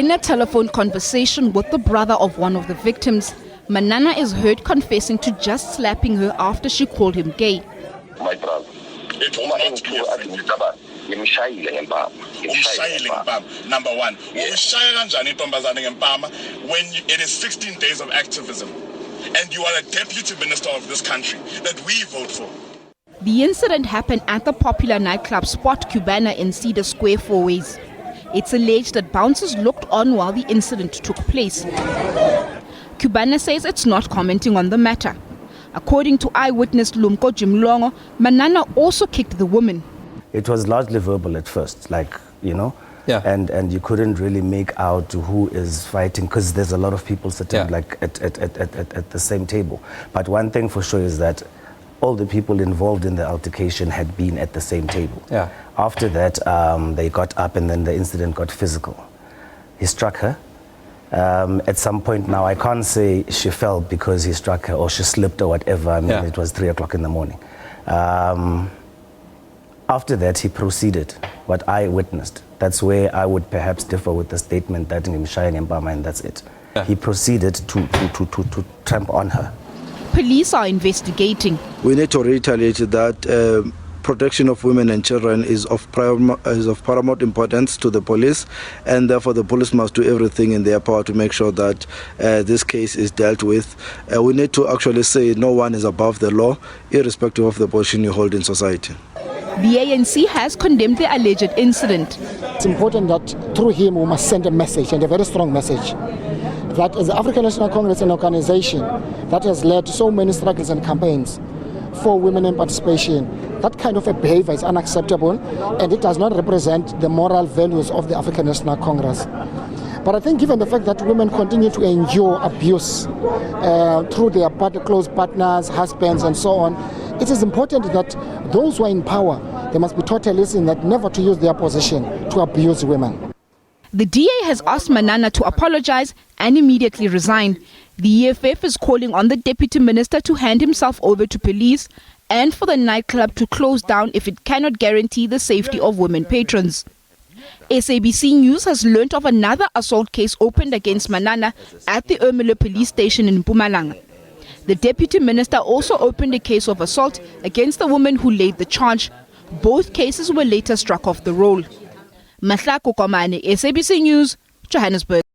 In a telephone conversation with the brother of one of the victims, Manana is heard confessing to just slapping her after she called him gay. My brother. It will not be a friendly. Number one, when it is 16 days of activism and you are a deputy minister of this country that we vote for. The incident happened at the popular nightclub Spot Cubana in Cedar Square Fourways. It's alleged that bouncers looked on while the incident took place. Cubana says it's not commenting on the matter. According to eyewitness Lumko Jimlongo, Manana also kicked the woman. It was largely verbal at first, and you couldn't really make out who is fighting because there's a lot of people sitting at the same table. But one thing for sure is that all the people involved in the altercation had been at the same table. Yeah. After that, they got up and then the incident got physical. He struck her. At some point now, I can't say she fell because he struck her or she slipped or whatever. It was 3 o'clock in the morning. After that, he proceeded, what I witnessed. That's where I would perhaps differ with the statement that Ngimshaya Ngempama and that's it. Yeah. He proceeded to tramp on her. Police are investigating. We need to reiterate that protection of women and children is of paramount importance to the police, and therefore the police must do everything in their power to make sure that this case is dealt with. We need to actually say no one is above the law, irrespective of the position you hold in society. The ANC has condemned the alleged incident. It's important that through him we must send a message, and a very strong message, that as the African National Congress, an organization that has led to so many struggles and campaigns for women in participation, that kind of a behavior is unacceptable and it does not represent the moral values of the African National Congress. But I think given the fact that women continue to endure abuse through their close partners, husbands and so on, it is important that those who are in power, they must be totally listening that never to use their position to abuse women. The DA has asked Manana to apologize and immediately resign. The EFF is calling on the deputy minister to hand himself over to police and for the nightclub to close down if it cannot guarantee the safety of women patrons. SABC News has learnt of another assault case opened against Manana at the Ermelo police station in Mpumalanga. The deputy minister also opened a case of assault against the woman who laid the charge. Both cases were later struck off the roll. Mahlako Komane, SABC News, Johannesburg.